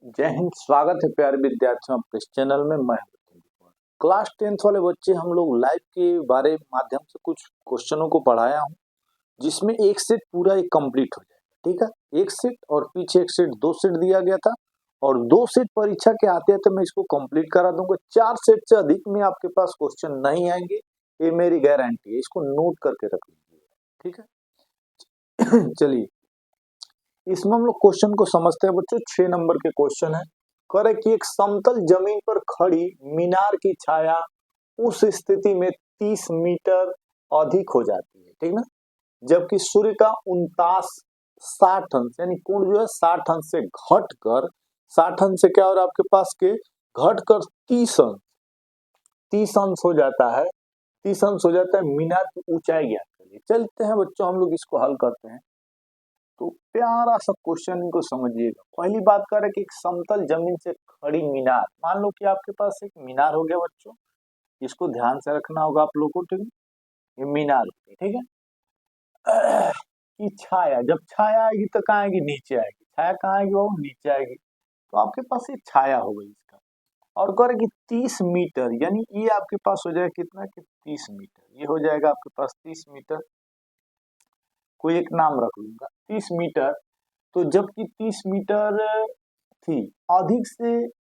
जय हिंद। स्वागत है प्यारे विद्यार्थियों आपके इस चैनल में। मैं क्लास 10th वाले बच्चे हम लोग लाइफ के बारे माध्यम से कुछ क्वेश्चनों को पढ़ाया हूं, जिसमें एक सेट पूरा एक कंप्लीट हो जाएगा। ठीक है, एक सेट और पीछे एक सेट, दो सेट दिया गया था और दो सेट परीक्षा के आते आते मैं इसको कंप्लीट करा दूंगा। 4 सेट से अधिक में आपके पास क्वेश्चन नहीं आएंगे, ये मेरी गारंटी है। इसको नोट करके रख लीजिए। ठीक है चलिए इसमें हम लोग क्वेश्चन को समझते हैं बच्चों। 6 नंबर के क्वेश्चन है। करे कि एक समतल जमीन पर खड़ी मीनार की छाया उस स्थिति में 30 मीटर अधिक हो जाती है, ठीक ना, जबकि सूर्य का 59 अंश यानी कोण जो है 60 अंश से घटकर 60 अंश से क्या हो रहा है आपके पास के घटकर 30 अंश हो जाता है। 30 अंश हो जाता है। मीनार की ऊंचाई ज्ञात करिए। चलते हैं बच्चों, हम लोग इसको हल करते हैं। तो प्यारा सा क्वेश्चन इनको समझिएगा। पहली बात कर रहे कि एक समतल जमीन से खड़ी मीनार, मान लो कि आपके पास एक मीनार हो गया बच्चों, इसको ध्यान से रखना होगा आप लोगों को, ठीक है। ये मीनार होगी, ठीक है। कि छाया, जब छाया आएगी तो कहाँ आएगी? नीचे आएगी। छाया कहाँ आएगी? वो नीचे आएगी। तो आपके पास ये छाया हो गई इसका। और कह रहे कि 30 मीटर, यानी ये आपके पास हो जाएगा कितना कि 30 मीटर। ये हो जाएगा आपके पास 30 मीटर। कोई एक नाम रख लूंगा 30 मीटर। तो जबकि 30 मीटर थी, अधिक से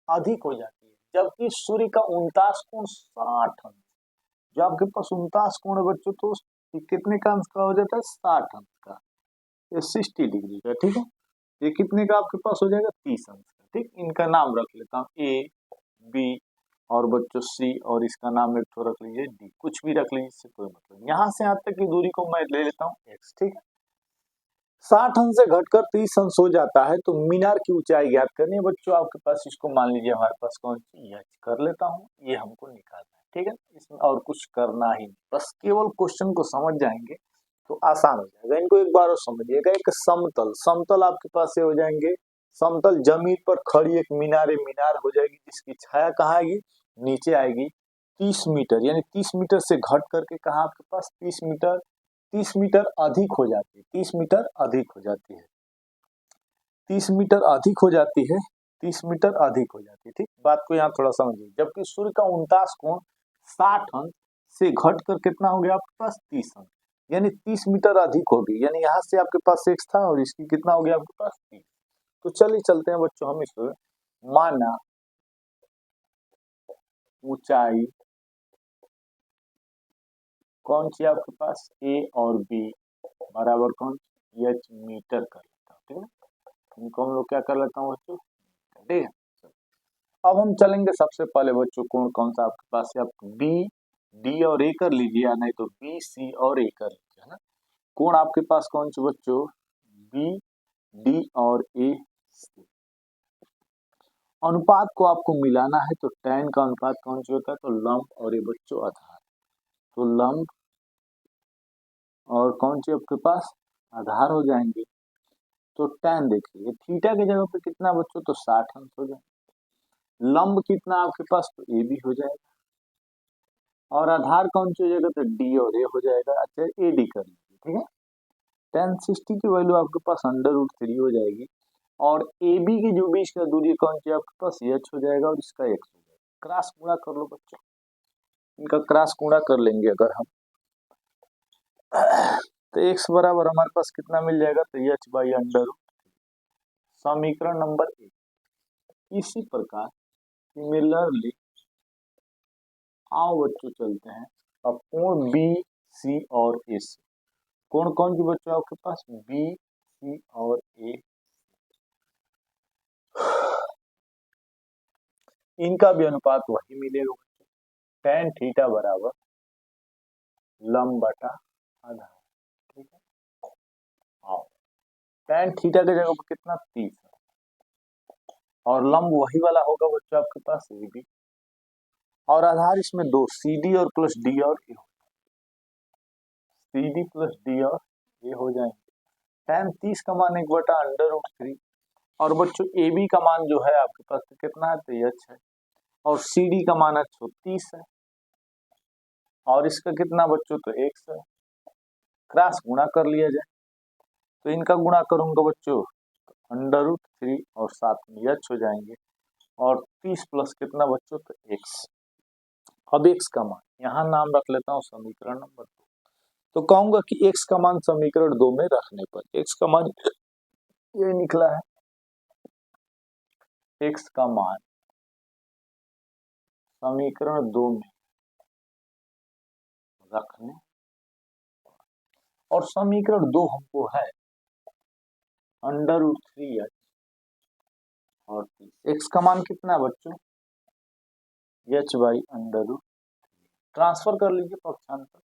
अधिक हो जाती है, जबकि सूर्य का 29 कोण 60 अंश। जो आपके पास 29 कोण है बच्चों, तो कितने का अंश का हो जाता है? 60 अंश का। ये 60 डिग्री का, ठीक है। ये कितने का आपके पास हो जाएगा? 30 अंश का। ठीक, इनका नाम रख लेता हूँ ए, बी और बच्चों सी, और इसका नाम एक तो रख लीजिए डी। कुछ भी रख लीजिए, इससे कोई मतलब। यहाँ से यहाँ तक की दूरी को मैं ले लेता हूँ एक्स, ठीक है। 60 अंश से घटकर 30 अंश हो जाता है, तो मीनार की ऊंचाई ज्ञात करनी है बच्चों आपके पास। इसको मान लीजिए हमारे पास कौन सी एच कर लेता हूँ, ये हमको निकालना है, ठीक है। इसमें और कुछ करना ही नहीं, बस केवल क्वेश्चन को समझ जाएंगे तो आसान हो जाएगा। इनको एक बार और समझिएगा। एक समतल, समतल आपके पास ये हो जाएंगे, समतल जमीन पर खड़ी एक मीनार हो जाएगी, जिसकी छाया कहाँ आएगी? नीचे आएगी। 30 मीटर, यानी 30 मीटर से घट करके कहाँ आपके पास 30 मीटर अधिक हो जाती है। 30 मीटर अधिक हो जाती है। 30 मीटर अधिक हो जाती है। 30 मीटर अधिक हो जाती है। ठीक, बात को यहाँ थोड़ा समझिए। जबकि सूर्य का 29 कोण 60 अंश से घटकर कितना हो गया आपके पास? 30 अंश, यानी 30 मीटर अधिक होगी। यानी यहाँ से आपके पास x था और इसकी कितना हो गया आपके पास? 30। तो चलिए चलते हैं बच्चों हम इसमें। माना ऊंचाई कौन सी आपके पास? a और b बराबर कौन? h मीटर कर लेता हूँ, ठीक है। इनको हम लोग क्या कर लेता हूँ बच्चों? ठीक है। अब हम चलेंगे सबसे पहले बच्चों, कोण कौन सा आपके पास है? आप बी, डी और ए कर लीजिए, या नहीं तो बी, सी और ए कर लीजिए, है ना। कोण आपके पास कौन से बच्चों? बी, डी और ए। अनुपात को आपको मिलाना है, तो tan का अनुपात कौन सा होता है? तो लंब और ये बच्चों आधार। तो लंब और कौन सी आपके पास? आधार हो जाएंगे। तो tan देखिए, थीटा की जगह पे कितना बच्चों? तो 60 अंश हो जाएगा। लंब कितना आपके पास? तो ए भी हो जाएगा। और आधार कौन सी हो जाएगा? तो डी और ए हो जाएगा। अच्छा, ए डी कर लीजिए, ठीक है। tan 60 की वैल्यू आपके पास √3 हो जाएगी। और ए बी की जो बीच का दूरी कौन सी आपके पास? एच हो जाएगा और इसका एक्स हो जाएगा। क्रॉस गुणा कर लो बच्चों, इनका क्रॉस गुणा कर लेंगे अगर हम, तो एक्स बराबर हमारे पास कितना मिल जाएगा? तो एच बाई √। समीकरण नंबर 1। इसी प्रकार सिमिलरली आओ बच्चों चलते हैं अब कोण बी, सी और ए से। कोण कौन सी बच्चों आपके पास? बी, सी और ए। इनका भी अनुपात वही मिलेगा। tan थीटा बराबर लंब बटा आधार, ठीक है। आओ, tan थीटा की जगह पर कितना? 30 और लंब वही वाला होगा बच्चों आपके पास ए बी, और आधार इसमें दो, सी डी और प्लस डी और ए, सी डी प्लस डी और ए हो जाएंगे। tan 30 का मान 1/√3। और बच्चों ए बी का मान जो है आपके पास तो कितना है? तो एच है। और सी डी का मान 130 है। और इसका कितना बच्चों? तो एक्स है। क्रॉस गुणा कर लिया जाए, तो इनका गुणा करूंगा बच्चों √3 और और साथ में h हो जाएंगे, और 30 प्लस कितना बच्चों, तो x। अब x का मान यहाँ नाम रख लेता हूँ समीकरण नंबर 2। तो कहूंगा कि x का मान समीकरण 2 में रखने पर x का मान ये निकला है, x का मान समीकरण 2 में रखने, और समीकरण 2 हमको है √3h और 30। x का मान कितना है बच्चों, h बाई √। ट्रांसफर कर लीजिए पक्षांतर,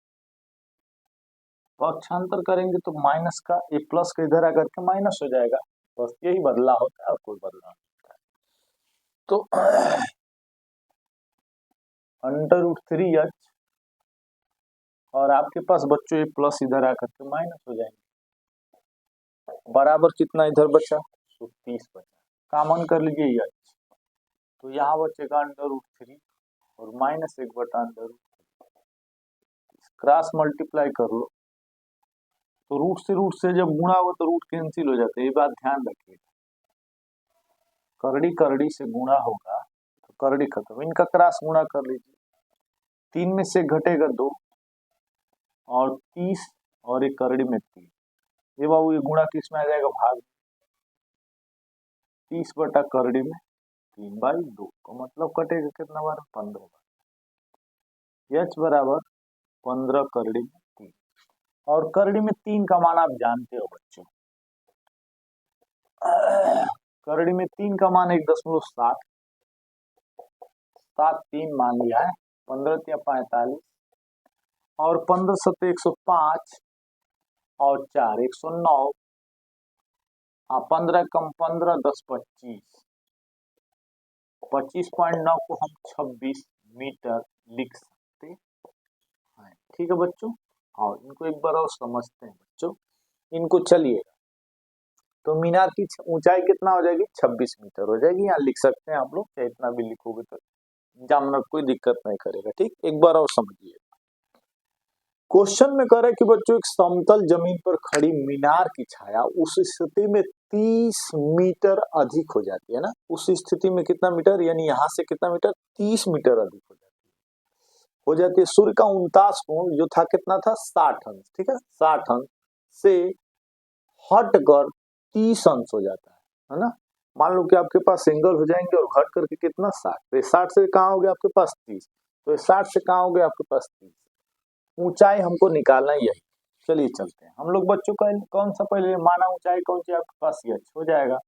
पक्षांतर करेंगे तो माइनस का ये प्लस का इधर आकर के माइनस हो जाएगा, बस यही बदलाव होता है और कोई बदलाव नहीं होता है। तो √3h और आपके पास बच्चों ये प्लस इधर आकर के माइनस हो जाएंगे, बराबर कितना इधर बचा, तो 30 बचा। कॉमन कर लीजिए h, तो यहाँ बचेगा √3 और माइनस 1/√3। क्रॉस मल्टीप्लाई कर लो, तो रूट से जब गुणा हो तो रूट कैंसिल हो जाते हैं, ये बात ध्यान रखिएगा। करड़ी करड़ी से गुणा होगा तो करड़ी खत्म, इनका क्रॉस गुणा कर लीजिए, 3 में से घटेगा 2 और 30 और एक करड़ी में 3, ये बाबू ये गुणा किस में आ जाएगा, भाग। 30 बटा करड़ी में 3/2 का मतलब कटेगा कितना बार, 15 बार। h बराबर 15 करड़ी में 3, और करड़ी में 3 का मान आप जानते हो बच्चों, करड़ी में 3 का मान 1.7, 7 3 मान लिया है, 15 या 45 और 15 7 105 और 4 109, 15 कम 15 10 25, 25.9 को हम 26 मीटर लिख सकते हैं। ठीक है बच्चों, और इनको एक बार और समझते हैं बच्चों इनको। चलिए, तो मीनार की ऊंचाई कितना हो जाएगी, 26 मीटर हो जाएगी, यहाँ लिख सकते हैं आप लोग, चाहे इतना भी लिखोगे तो एग्जामिनर कोई दिक्कत नहीं करेगा। ठीक, एक बार और समझिए। क्वेश्चन में कह रहा है कि बच्चों एक समतल जमीन पर खड़ी मीनार की छाया उस स्थिति में 30 मीटर अधिक हो जाती है ना, उस स्थिति में कितना मीटर, यानी यहाँ से कितना मीटर, 30 मीटर अधिक हो जाती है। सूर्य का 49 कोण जो था कितना था, 60 अंश। ठीक है, 60 अंश से हटकर 30 अंश हो जाता है ना। मान लो कि आपके पास एंगल हो जाएंगे और घट करके कितना, 60, तो 60 से कहाँ हो गया आपके पास 30, तो 60 से कहाँ हो गया आपके पास 30। ऊंचाई हमको निकालना है यही। चलिए चलते हैं हम लोग बच्चों का, कौन सा पहले माना ऊंचाई कौन सी आपके पास, ये हो जाएगा।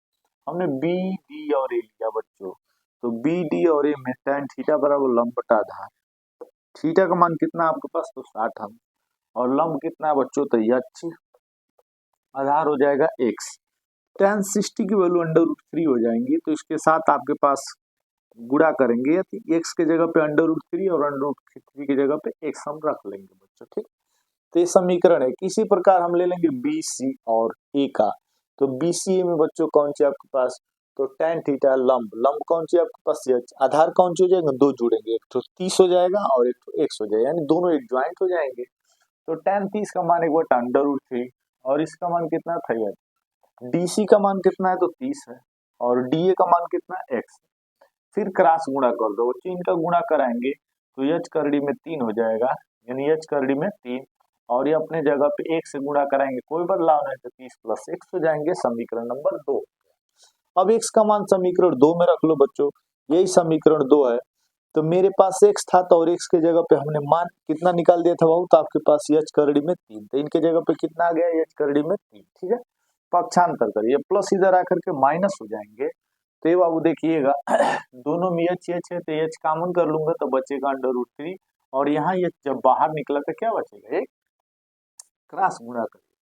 हमने बी डी और ए लिया बच्चों, तो बी डी और ए में tan थीटा बराबर लंब बटा आधार, थीटा का मान कितना आपके पास, तो 60 हम, और लंब कितना है बच्चों, तो h, आधार हो जाएगा x। tan 60 की वैल्यू √3 हो जाएंगी, तो इसके साथ आपके पास गुणा करेंगे, x के जगह पे √3 और √3 की जगह पे x हम रख लेंगे बच्चों। ठीक, तो ये समीकरण है। किसी प्रकार हम ले लेंगे बी सी और ए का, तो बी सी में बच्चों कौन सी आपके पास, तो tan थीटा लंब, लंब कौन सी आपके पास h, आधार कौन सी हो जाएगा, दो जुड़ेंगे, एक तो 30 हो जाएगा और एक तो x हो जाएगा, यानी दोनों एक ज्वाइंट हो जाएंगे। तो tan 30 का मान 1/√3 और इसका मान कितना था यार, डीसी का मान कितना है, तो 30 है, और डीए का मान कितना है, x। फिर क्रॉस गुणा कर दो, इनका गुणा कराएंगे तो h करड़ी में 3 हो जाएगा, यानी h करड़ी में 3, और ये अपने जगह पे 1 से गुणा कराएंगे, कोई बदलाव नहीं, तो 30 प्लस x हो जाएंगे, समीकरण नंबर 2। अब x का मान समीकरण 2 में रख लो बच्चों, यही समीकरण 2 है। तो मेरे पास x था, तो और x के जगह पे हमने मान कितना निकाल दिया था बाबू, तो आपके पास h करड़ी में 3, तो इनके जगह पे कितना आ गया, h करड़ी में 3। ठीक है, पक्षांतर करिए, प्लस इधर आकर के माइनस हो जाएंगे, तो ये बाबू देखिएगा दोनों में h है, तो h कॉमन कर लूंगा तो बचेगा √3, और यहाँ ये जब बाहर निकला तो क्या बचेगा, एक क्रॉस गुणा करिए,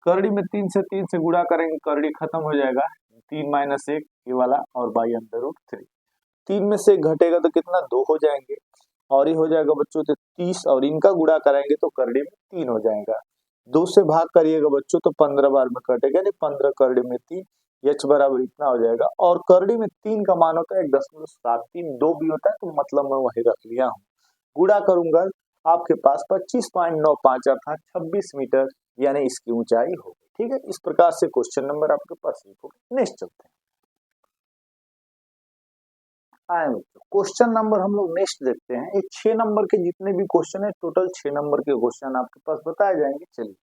करड़ी में 3 से गुणा करेंगे, करड़ी खत्म हो जाएगा, 3 - 1 ये वाला, और बाई √3, 3 में से घटेगा तो कितना, 2 हो जाएंगे, और ये हो जाएगा बच्चों तो 30, और इनका गुणा कराएंगे तो करड़ी में 3 हो जाएगा, 2 से भाग करिएगा बच्चों तो 15 बार में कटेगा, नहीं 15 करड़ी में 3, h बराबर इतना हो जाएगा, और करड़ी में 3 का मान होता है 1.73, 2 भी होता है, तो मतलब मैं वही रख लिया हूँ। गुणा करूंगा आपके पास 25.95 अर्थात 26 मीटर, यानी इसकी ऊंचाई होगी। ठीक है, इस प्रकार से क्वेश्चन नंबर आपके पास हो। नेक्स्ट चलते हैं। आए बच्चों, क्वेश्चन नंबर हम लोग नेक्स्ट देखते हैं। ये 6 नंबर के जितने भी क्वेश्चन है, टोटल 6 नंबर के क्वेश्चन आपके पास बताए जाएंगे। चलिए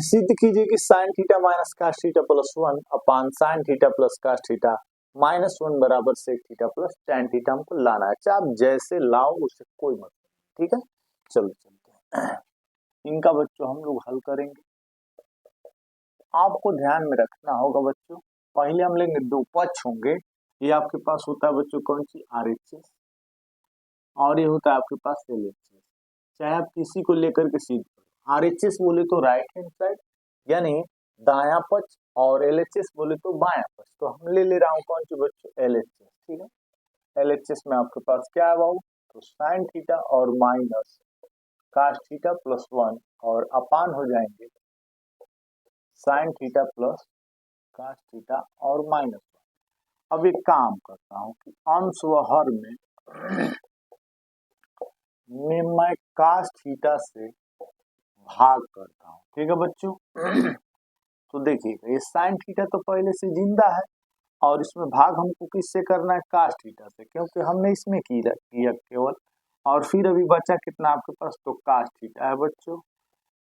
सिद्ध कीजिए कि sine theta minus cos theta plus 1 upon sine theta plus cos theta minus 1 बराबर sec theta plus tan theta हमको लाना है। चाहे आप जैसे लाओ उससे कोई मतलब, ठीक है। चलो चलते हैं, इनका बच्चों हम लोग हल करेंगे। आपको ध्यान में रखना होगा बच्चों, पहले हम लेंगे दो पक्ष होंगे। ये आपके पास होता है बच्चों कौन सी, RHS, और ये होता है आपके पास LHS। चाहे आप किसी को लेकर के सीध करो, RHS बोले तो राइट हैंड साइड यानी दाया पक्ष, और LHS बोले तो बाया पक्ष। तो हम ले रहा हूँ कौन सी बच्चों, LHS, ठीक है। LHS में आपके पास क्या है बाबू, तो साइन थीटा और माइनस कास थीटा प्लस 1 और अपान हो जाएंगे sine theta plus cos theta और माइनस 1। अब एक काम करता हूँ कि अंश व हर में मैं कास थीटा से भाग करता हूँ, ठीक है बच्चों। तो देखिएगा ये साइन थीटा तो पहले से जिंदा है, और इसमें भाग हमको किससे करना है, कास थीटा से, क्योंकि हमने इसमें किया केवल। और फिर अभी बचा कितना आपके पास, तो कास थीटा है बच्चों।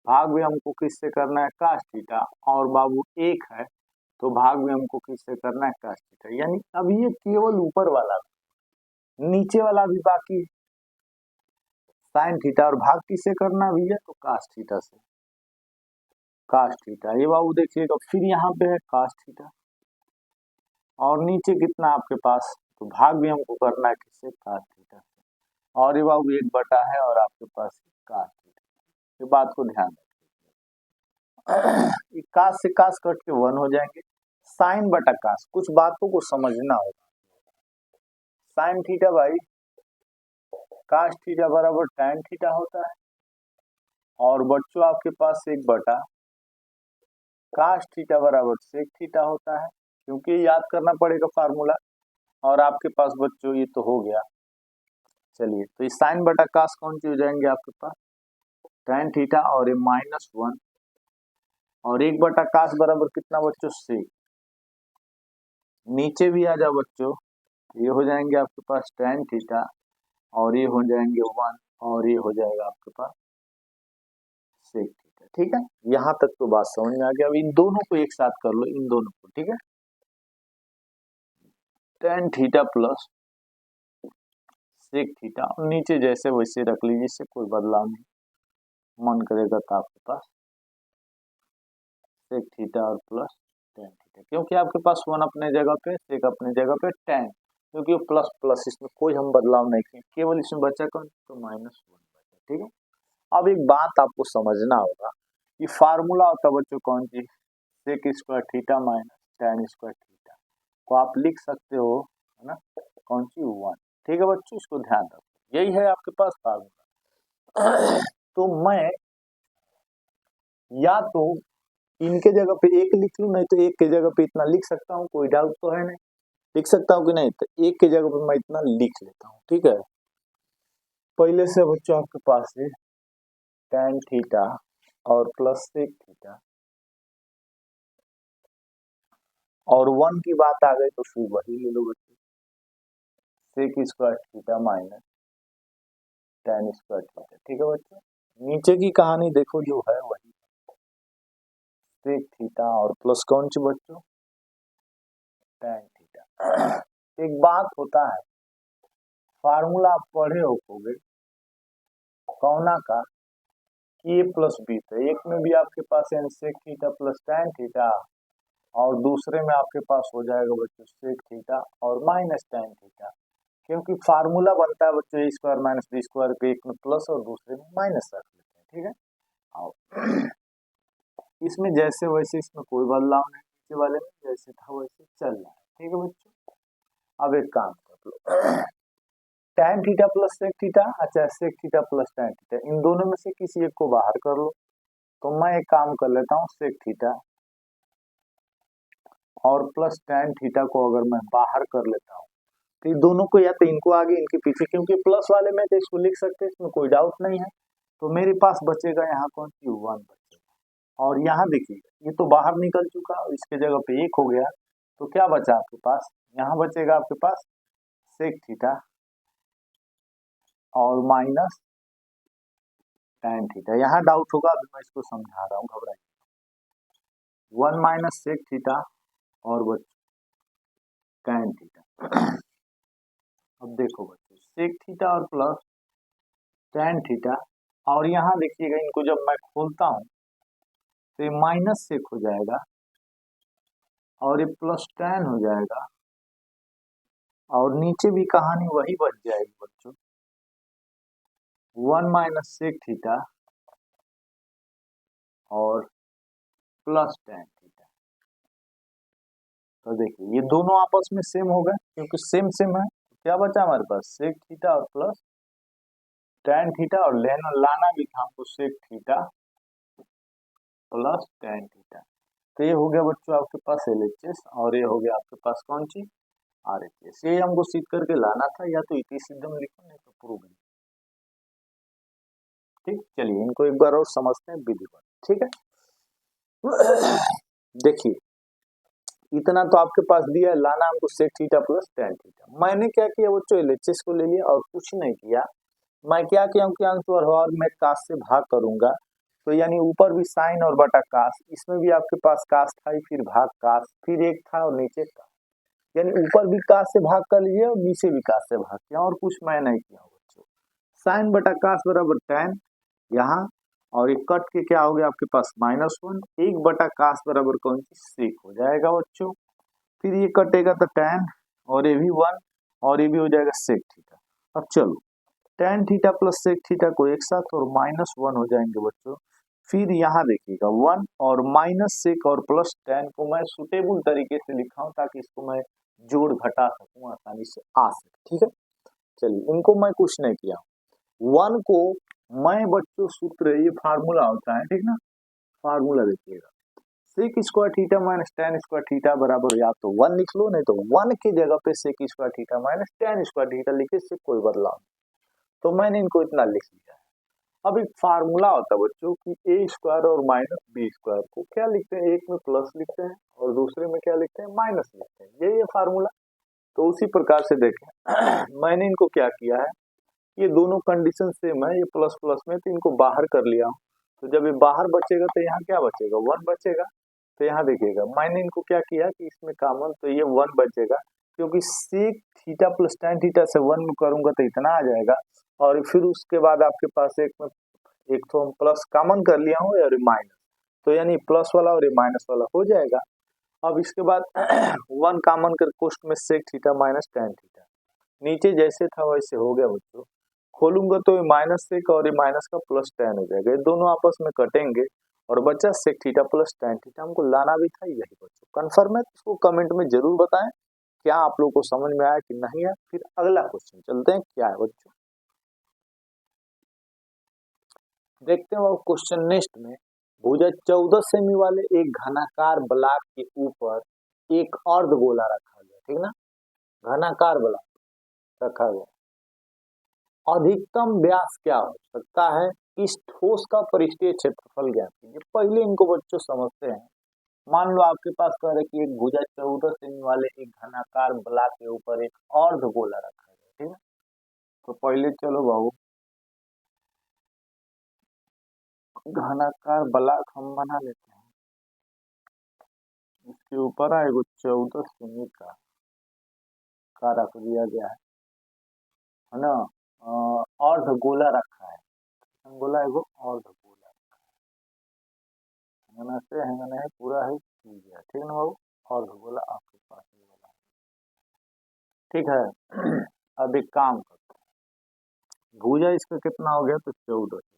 भाग भी हमको किससे करना है, कास थीटा, और बाबू एक है तो भाग भी हमको किससे करना है, कास थीटा। यानी अब ये केवल ऊपर वाला, नीचे वाला भी बाकी है। साइन थीटा और भाग किससे करना भैया, तो कास थीटा से, कास थीटा। ये बाबू देखिएगा, फिर यहाँ पे है कास थीटा, और नीचे कितना आपके पास, तो भाग भी हमको करना है किससे, कास थीटा से, और ये बाबू एक बटा है और आपके पास कास थीटा। ये बात को ध्यान रखिए, कास से कास कट के 1 हो जाएंगे। साइन बटा कास, कुछ बातों को समझना होगा। साइन थीटा भाई कास थीटा बराबर टैन थीटा होता है, और बच्चों आपके पास एक बटा कास थीटा बराबर सेक थीटा होता है, क्योंकि याद करना पड़ेगा फार्मूला। और आपके पास बच्चों ये तो हो गया। चलिए, तो ये साइन बटा कास कौन सी हो जाएंगे आपके पास, टैन थीटा, और ये -1, और एक बटा कास बराबर कितना बच्चों, सेक। नीचे भी आ जाओ बच्चों, ये हो जाएंगे आपके पास टैन थीटा, और ये हो जाएंगे 1, और ये हो जाएगा आपके पास सेक थीटा, ठीक है। यहाँ तक तो बात समझ में आ गया। अब इन दोनों को एक साथ कर लो, इन दोनों को, ठीक है। Tan theta plus sec theta, नीचे जैसे वैसे रख लीजिए, इससे कोई बदलाव नहीं। मन करेगा तो आपके पास सेक थीटा और प्लस टैन थीटा, क्योंकि आपके पास 1 अपने जगह पे, सेक अपने जगह पे, टैन, क्योंकि वो प्लस प्लस, इसमें कोई हम बदलाव नहीं किए, केवल इसमें बचा कौन, तो -1 बचा, ठीक है। अब एक बात आपको समझना होगा, ये फार्मूला होता है बच्चों कौन सी, sec square theta minus tan square theta, को आप लिख सकते हो, है ना, कौन सी 1, ठीक है बच्चों, इसको ध्यान रखो, यही है आपके पास फार्मूला। तो मैं या तो इनके जगह पे एक लिख लूं, नहीं तो एक के जगह पे इतना लिख सकता हूँ, कोई डाउट तो है नहीं, लिख सकता हूँ कि नहीं, तो एक के जगह पे मैं इतना लिख लेता हूँ, ठीक है। पहले से बच्चों आपके पास है टैन थीटा और प्लस सेक थीटा, और 1 की बात आ गई तो फिर वही ले लो बच्चों, sec square theta minus tan square theta, ठीक है बच्चों। नीचे की कहानी देखो, जो है वही सेक थीटा और प्लस कौन सी बच्चों, टैन थीटा। एक बात होता है, फार्मूला आप पढ़े होगे कौना का, कि a प्लस बी, तो एक में भी आपके पास है sec theta plus tan theta, और दूसरे में आपके पास हो जाएगा बच्चों सेक थीटा और माइनस टैन थीटा, क्योंकि फार्मूला बनता है बच्चों A square minus B square के, एक में प्लस और दूसरे में माइनस रख लेते हैं, ठीक है। और इसमें जैसे वैसे, इसमें कोई बदलाव नहीं, नीचे वाले में जैसे था वैसे चल रहा है, ठीक है बच्चों। अब एक काम कर लो, tan theta plus sec theta, अच्छा sec theta plus tan theta, इन दोनों में से किसी एक को बाहर कर लो। तो मैं एक काम कर लेता हूँ, सेक थीटा और प्लस टैन थीटा को अगर मैं बाहर कर लेता हूँ, तो ये दोनों को या तो इनको आगे इनके पीछे, क्योंकि प्लस वाले में तो इसको लिख सकते हैं, इसमें कोई डाउट नहीं है। तो मेरे पास बचेगा यहाँ कौन सी 1 बचेगा, और यहाँ देखिए ये तो बाहर निकल चुका, इसके जगह पे 1 हो गया, तो क्या बचा आपके पास, यहाँ बचेगा आपके पास सेक थीटा और माइनस tan थीटा। यहाँ डाउट होगा, अभी मैं इसको समझा रहा हूँ, घबराइए। 1 माइनस सेक थीटा और बच्चों tan थीटा। अब देखो बच्चों, सेक थीटा और प्लस tan थीटा, और यहाँ देखिएगा इनको जब मैं खोलता हूँ तो ये माइनस सेक हो जाएगा और ये प्लस tan हो जाएगा, और नीचे भी कहानी वही बच जाएगी बच्चों, 1 माइनस सेक थीटा और प्लस tan थीटा। तो देखिए ये दोनों आपस में सेम हो गए, क्योंकि सेम सेम है। तो क्या बचा हमारे पास, सेक थीटा और प्लस tan थीटा, और लेना लाना भी था हमको sec theta plus tan theta. तो ये हो गया बच्चों आपके पास LHS, और ये हो गया आपके पास कौन सी, RHS। ये हमको सीख करके लाना था, या तो इति सिद्धम लिखो नहीं तो प्रूव लिखो। ठीक, चलिए इनको एक बार और समझते हैं विधिवत। ठीक है, देखिए इतना तो आपके पास दिया है, लाना हमको sec theta plus tan theta. मैंने क्या किया बच्चों, LHS को ले लिया और कुछ नहीं किया। मैं क्या किया कि अंश और मैं कास से भाग करूंगा, तो यानी ऊपर भी साइन और बटा कास, इसमें भी आपके पास कास था, फिर भाग कास, फिर एक था और नीचे कास, यानी ऊपर भी कास से भाग कर लीजिए और नीचे भी कास से भाग किया, और कुछ मैं नहीं किया बच्चों। साइन बटा कास बराबर tan यहाँ, और एक कट के क्या हो गया आपके पास -1, एक बटा कास बराबर कौन सी, सेक हो जाएगा बच्चों। फिर ये कटेगा तो tan, और ये भी 1, और ये भी हो जाएगा सेक थीटा। अब चलो tan theta plus sec theta को एक साथ, और -1 हो जाएंगे बच्चों। फिर यहाँ देखिएगा 1 और माइनस सेक और प्लस tan को मैं सुटेबल तरीके से लिखा हूँ, ताकि इसको मैं जोड़ घटा सकूं, आसानी से आ सके। ठीक है, चलिए इनको मैं कुछ नहीं किया। 1 को मैं बच्चों सूत्र, ये फार्मूला होता है, ठीक ना, फार्मूला देखिएगा, sec square theta minus tan square theta बराबर, या तो 1 लिख लो, नहीं तो 1 की जगह पे sec square theta minus tan square theta लिखे, से कोई बदलाव नहीं। तो मैंने इनको इतना लिख लिया है। अब एक फार्मूला होता है बच्चों कि ए स्क्वायर और माइनस बी स्क्वायर को क्या लिखते हैं, एक में प्लस लिखते हैं और दूसरे में क्या लिखते हैं, माइनस लिखते हैं, ये फार्मूला। तो उसी प्रकार से देखें मैंने इनको क्या किया है, ये दोनों कंडीशन सेम है, ये प्लस प्लस में, तो इनको बाहर कर लिया हूँ। तो जब ये बाहर बचेगा तो यहाँ क्या बचेगा, 1 बचेगा। तो यहाँ देखिएगा मैंने इनको क्या किया कि इसमें कॉमन, तो ये 1 बचेगा, क्योंकि sec theta plus tan theta से 1 करूंगा तो इतना आ जाएगा, और फिर उसके बाद आपके पास एक में एक तो हम प्लस कॉमन कर लिया हूँ और माइनस, तो यानी प्लस वाला और ये माइनस वाला हो जाएगा। अब इसके बाद 1 कॉमन कर कोष्ट में sec theta minus tan theta, नीचे जैसे था वैसे हो गया बच्चों। खोलूंगा तो ये माइनस सेक और ये माइनस का प्लस tan हो जाएगा, ये दोनों आपस में कटेंगे और बचा sec theta plus tan theta. हमको लाना भी था यही बच्चों, कंफर्म है, इसको कमेंट में जरूर बताएं क्या आप लोगों को समझ में आया कि नहीं है। फिर अगला क्वेश्चन चलते हैं, क्या है बच्चों, देखते हैं वो क्वेश्चन नेक्स्ट में। भुजा 14 सेमी वाले एक घनाकार ब्लॉक के ऊपर एक अर्धगोला रखा गया, ठीक ना, घनाकार ब्लॉक रखा गया, अधिकतम व्यास क्या हो सकता है, इस ठोस का पृष्ठीय क्षेत्रफल ज्ञात कीजिए। पहले इनको बच्चों समझते हैं। मान लो आपके पास कह रहे कि एक भुजा 14 सेमी वाले एक घनाकार ब्लॉक के ऊपर एक अर्धगोला रखा गया, ठीक है। तो पहले चलो बाबू घनाकार ब्लॉक हम बना लेते हैं, इसके ऊपर एगो 14 सेमी का रख दिया गया है ना, अर्धगोला रखा है, गोला एगो अर्धगोला हंगना से हंगना है पूरा है गया, ठीक ना बाबू, अर्धगोला आपके पास ये वाला है, ठीक है। अब एक काम करते हैं, भुजा इसका कितना हो गया, तो 14 सेमी,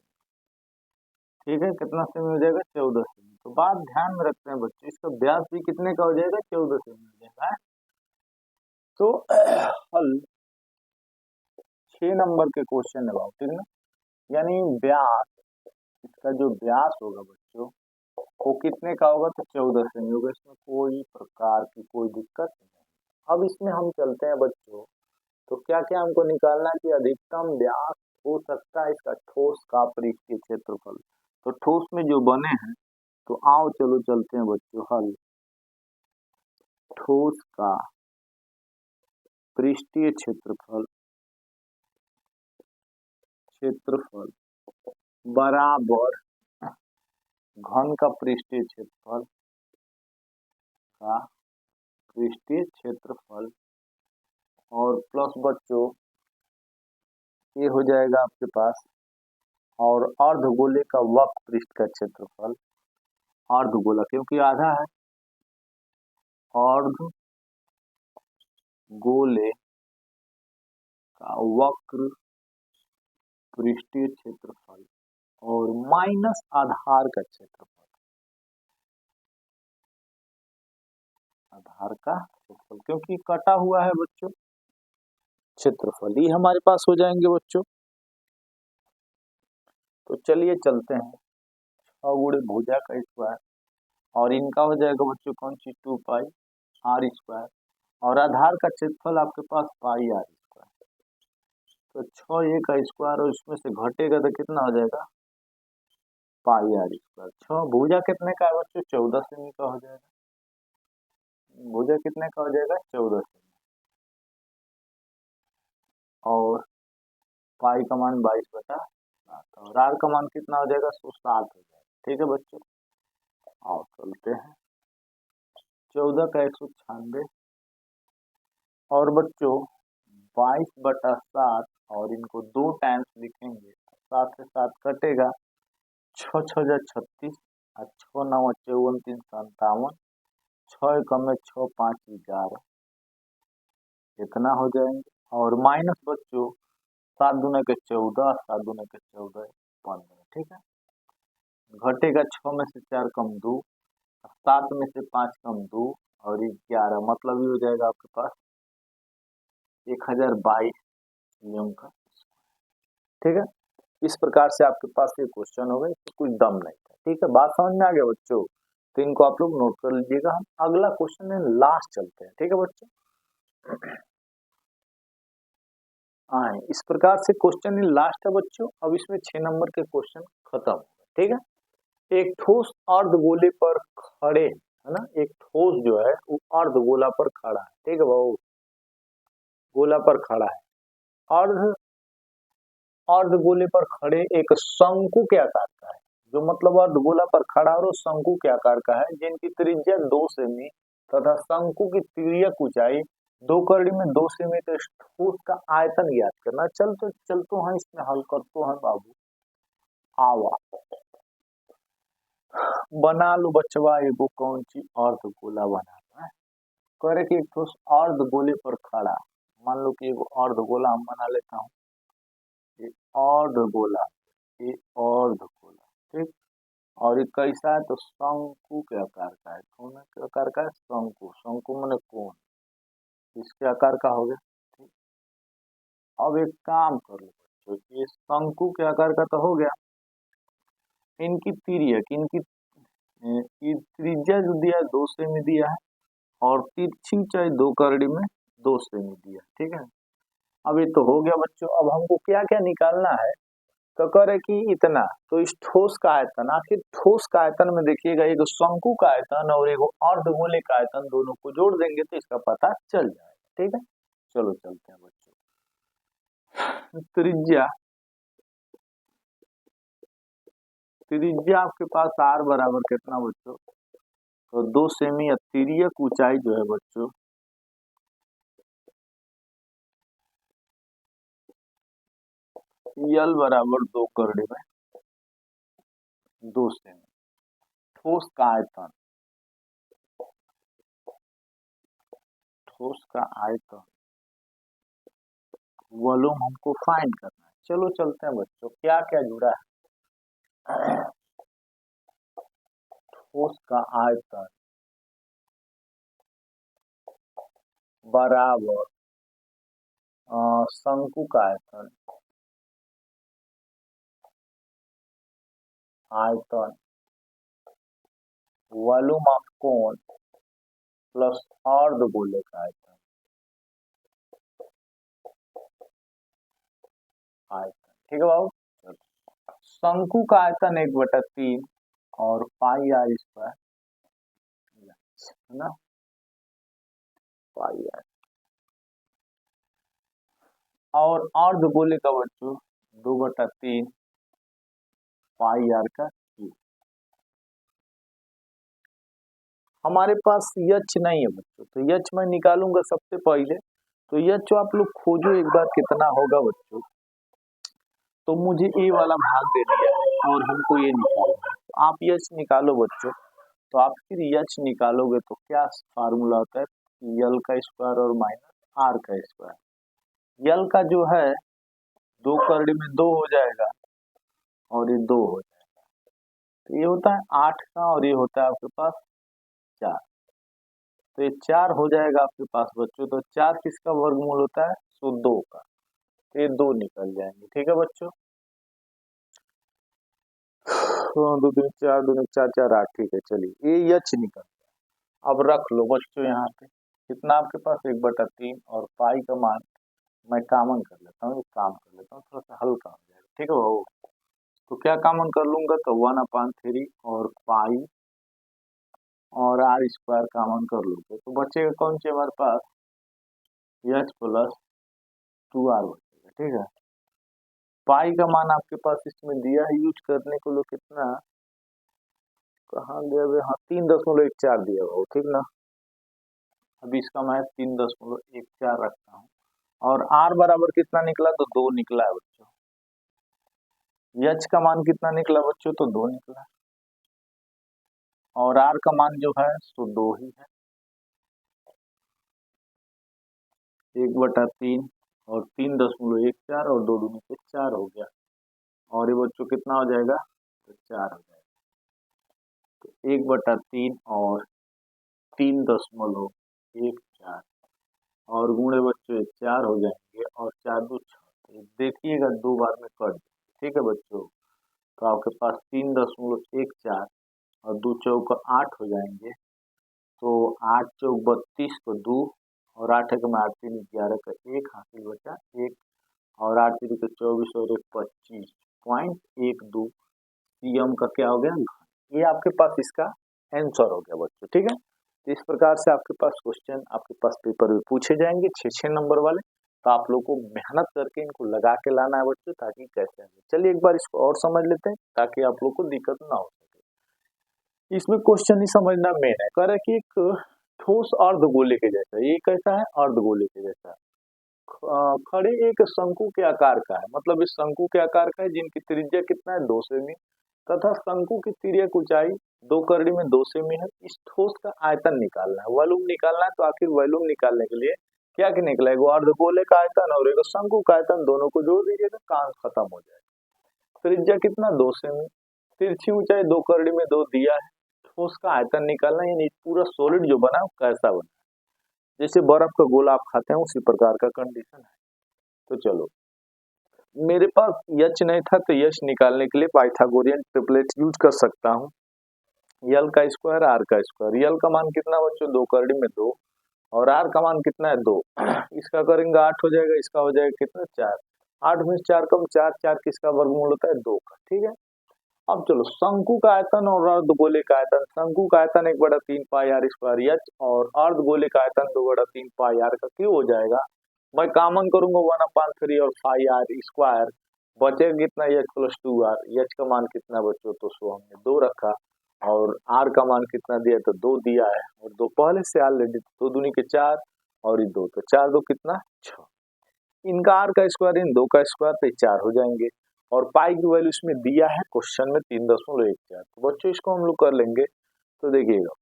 ठीक है, कितना सेमी हो जाएगा, 14 सेमी। तो बात ध्यान में रखते हैं बच्चों, इसका व्यास भी कितने का हो जाएगा, 14 सेमी हो जाएगा। तो हल 6 नंबर के क्वेश्चन है बाबू, ठीक ना, यानी व्यास, इसका जो व्यास होगा बच्चों वो कितने का होगा, तो 14 सेमी होगा, इसमें कोई प्रकार की कोई दिक्कत नहीं। अब इसमें हम चलते हैं बच्चों, तो क्या क्या हमको निकालना है कि अधिकतम व्यास हो सकता है इसका ठोस का पृष्ठीय क्षेत्रफल। तो ठोस में जो बने हैं, तो आओ चलो चलते हैं बच्चों, हल ठोस का पृष्ठीय क्षेत्रफल बराबर घन का पृष्ठीय क्षेत्रफल और प्लस बच्चों ये हो जाएगा आपके पास, और अर्धगोले का वक्र पृष्ठ का क्षेत्रफल, अर्धगोला क्योंकि आधा है, अर्धगोले का वक्र पृष्ठीय क्षेत्रफल और माइनस आधार का क्षेत्रफल, क्योंकि कटा हुआ है बच्चों क्षेत्रफल, ये हमारे पास हो जाएंगे बच्चों। तो चलिए चलते हैं, 6 गुणे भुजा का स्क्वायर और इनका हो जाएगा बच्चों कौन सी 2 पाई आर स्क्वायर, और आधार का क्षेत्रफल आपके पास पाई आर स्क्वायर। तो 6 का स्क्वायर और इसमें से घटेगा तो कितना हो जाएगा पाई आर स्क्वायर। 6 भुजा कितने का है बच्चों 14 सेमी का हो जाएगा, भुजा कितने का हो जाएगा 14 सेमी, और पाई का मान 22/7 और आर का मान कितना हो जाएगा 107 हो जाएगा। ठीक है बच्चों, और चलते हैं 14 का 196 और बच्चों 22/7 और इनको 2 टाइम्स लिखेंगे, 7 से 7 कटेगा, 6 6 36 और 6 9 54 3 57, 6 कम 6 5 11 इतना हो जाएंगे, और माइनस बच्चों 7 दूना के 14 7 दूना के 14 15। ठीक है, घटेगा 6 में से 4 कम 2, 7 में से 5 कम 2 और 11, मतलब ये हो जाएगा आपके पास 1022 नियम का। ठीक है, इस प्रकार से आपके पास ये क्वेश्चन होगा, इसमें कुछ दम नहीं था। ठीक है, बात समझ में आ गया बच्चों, तो इनको आप लोग नोट कर लीजिएगा। हम अगला क्वेश्चन है लास्ट चलते हैं। ठीक है बच्चों, आए इस प्रकार से क्वेश्चन लास्ट है बच्चों। अब इसमें 6 नंबर के क्वेश्चन खत्म हो गए। ठीक है, एक ठोस अर्धगोले पर खड़े है ना, एक ठोस जो है वो अर्धगोला पर खड़ा है। ठीक है, वो गोला पर खड़ा है, अर्धगोले पर खड़े एक शंकु के आकार का है, जो मतलब अर्धगोला पर खड़ा और शंकु के आकार का है, जिनकी त्रिज्या 2 सेमी तथा शंकु की तिर्यक ऊंचाई 2 कड़ी में 2 सेमी। तो इस ठोस का आयतन ज्ञात करना। चलतो हैं इसमें हल करतो हैं बाबू, आवा बना लो बचवा एगो कौन सी अर्धगोला बनाना है। करे कि एक ठोस अर्धगोले पर खड़ा, मान लो कि एगो अर्धगोला हम बना लेता हूँ, ये अर्धगोला, ये अर्धगोला। ठीक, और ये कैसा है तो शंकु के आकार का है। कौन के आकार का है शंकु, शंकु माने कोण, इसके आकार का हो गया। ठीक, अब एक काम कर लो बच्चों, ये शंकु के आकार का तो हो गया, इनकी तिर्यक, इनकी त्रिज्या जो दिया है 2 सेमी दिया है, और तिरछी ऊंचाई 2 करड़ी में 2 सेमी दिया। ठीक है, अब ये तो हो गया बच्चों। अब हमको क्या क्या निकालना है, तो करे कि इतना, तो इस ठोस का आयतन, आखिर ठोस का आयतन में देखिएगा एक शंकु का आयतन और एक अर्धगोले का आयतन, दोनों को जोड़ देंगे तो इसका पता चल जाएगा। ठीक है, चलो चलते हैं बच्चों। त्रिज्या आपके पास आर बराबर कितना बच्चों, तो 2 सेमी। तिर्यक ऊंचाई जो है बच्चों यल बराबर 2 करड़ी में 2 सेमी। ठोस का आयतन, ठोस का आयतन वॉल्यूम हमको फाइंड करना है। चलो चलते हैं बच्चों, क्या क्या जुड़ा है। ठोस का आयतन बराबर शंकु का आयतन, आयतन वॉल्यूम ऑफ कोन प्लस अर्धगोले का आयतन, आयतन। ठीक है बाबू, शंकु का आयतन 1/3 और पाई आर स्क्वायर है ना, पाई आर। और अर्धगोले का बच्चों 2/3 पाई आर का क्यूब। हमारे पास यच नहीं है बच्चों, तो यच मैं निकालूंगा सबसे पहले। तो यच आप लोग खोजो एक बार कितना होगा बच्चों। तो मुझे ए वाला भाग दे दिया है और हमको ये निकालना है, तो आप यच निकालो बच्चों। तो आप फिर यच निकालोगे तो क्या फार्मूला होता है, यल का स्क्वायर और माइनस आर का स्क्वायर। यल का जो है 2 करड़ी में 2 हो जाएगा और ये 2 हो जाएगा, तो ये होता है 8 का और ये होता है आपके पास 4। तो ये 4 हो जाएगा आपके पास बच्चों। तो 4 किसका वर्गमूल होता है, सो 2 का, तो ये 2 निकल जाएंगे। ठीक है बच्चों, 2 दूनी 4, 2 4 4 8, ठीक है। चलिए ये यच निकल, अब रख लो बच्चों यहाँ पे कितना आपके पास 1/3 और पाई का मान मैं कॉमन कर लेता हूँ, एक काम कर लेता हूँ, थोड़ा सा हल्का हो जाएगा। ठीक है बाबू, तो क्या कॉमन कर लूंगा, तो 1/3 और पाई और आर स्क्वायर कॉमन कर लूंगा, तो बचेगा कौन सी हमारे पास, एच प्लस 2r बचेगा। ठीक है, पाई का मान आपके पास इसमें दिया है यूज करने को, लो कितना, कहाँ गया वे, हाँ 3.14 दिया हुआ, ठीक ना। अभी इसका मैं 3.14 रखता हूँ और आर बराबर कितना निकला, तो 2 निकला है बच्चों। एच का मान कितना निकला बच्चों, तो 2 निकला और आर का मान जो है तो 2 ही है। 1/3 और 3.14 और 2 दूनी के 4 हो गया, और ये बच्चों कितना हो जाएगा, तो 4 हो जाएगा। तो 1/3 और 3.14 और गुणे बच्चों 4 हो जाएंगे और 4 2 6, देखिएगा 2 बार में कट। ठीक है बच्चों, तो आपके पास 3.14 और 2 चौक 8 हो जाएंगे, तो 8 चौक 32 को 2 और 8 एक में 8 3 11 का 1 हासिल बचा 1 और 8 3 के 24 और 1 25.12 सीएम का क्या हो गया, ये आपके पास इसका आंसर हो गया बच्चों। ठीक है, तो इस प्रकार से आपके पास क्वेश्चन आपके पास पेपर में पूछे जाएंगे 6 नंबर वाले। तो आप लोग को मेहनत करके इनको लगा के लाना है बच्चों, ताकि कैसे आए। चलिए एक बार इसको और समझ लेते हैं ताकि आप लोग को दिक्कत ना हो सके। इसमें क्वेश्चन ही समझना मेन है, कह रहा है कि एक ठोस अर्धगोले के जैसा, ये कैसा है, अर्धगोले के जैसा खड़े एक शंकु के आकार का है, मतलब इस शंकु के आकार का है जिनकी त्रिज्या कितना है 2 सेमी तथा शंकु की तिर्यक ऊंचाई 2 करड़ी में 2 सेमी है। इस ठोस का आयतन निकालना है, वॉल्यूम निकालना है। तो आखिर वॉल्यूम निकालने के लिए क्या क्या निकलेगा, अर्धगोले का आयतन और एक शंकु का आयतन, दोनों को जोड़ दीजिएगा, काम खत्म हो जाएगा। त्रिज्या कितना 2 सेमी, तिरछी ऊंचाई 2 करड़ी में 2 दिया है। ठोस का आयतन निकालना है, यानी पूरा सॉलिड जो बना है कैसा बना, जैसे बर्फ का गोला आप खाते हैं उसी प्रकार का कंडीशन है। तो चलो, मेरे पास यच नहीं था तो यच निकालने के लिए पाइथागोरियन ट्रिपलेट यूज कर सकता हूँ। यल का स्क्वायर आर का स्क्वायर, यल का मान कितना बच्चों 2 करड़ी में 2 और आर का मान कितना है 2, इसका करेंगे 8 हो जाएगा, इसका हो जाएगा कितना 4, 8 में 4 कम 4, 4 किसका वर्गमूल होता है 2 का। ठीक है, अब चलो शंकु का आयतन और अर्धगोले का आयतन, शंकु का आयतन 1/3 पाई आर स्क्वायर एच और अर्धगोले का आयतन 2/3 पाई आर का क्यों हो जाएगा। मैं कॉमन करूंगा 1/3 और पाई आर स्क्वायर, बचेगा कितना एच प्लस 2r। एच का मान कितना बच्चों, तो सो हमने 2 रखा और आर का मान कितना दिया, तो 2 दिया है और 2 पहले से ऑलरेडी, 2 दूनी के 4 और ये 2, तो 4 2 कितना 6, इनका आर का स्क्वायर इन 2 का स्क्वायर पे 4 हो जाएंगे और पाई की वैल्यू इसमें दिया है क्वेश्चन में 3.14। तो बच्चों इसको हम लोग कर लेंगे, तो देखिएगा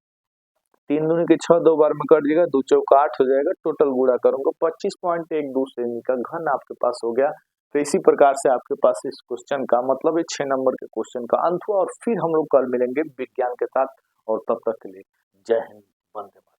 3 दूनी के 6 2 बार में कट जाएगा, 2 चौका 8 हो जाएगा, टोटल गुणा करूंगा 25.12 सेमी का घन आपके पास हो गया। तो इसी प्रकार से आपके पास इस क्वेश्चन का मतलब 6 नंबर के क्वेश्चन का अंत हुआ और फिर हम लोग कल मिलेंगे विज्ञान के साथ, और तब तक के लिए जय हिंद, वंदे मातरम।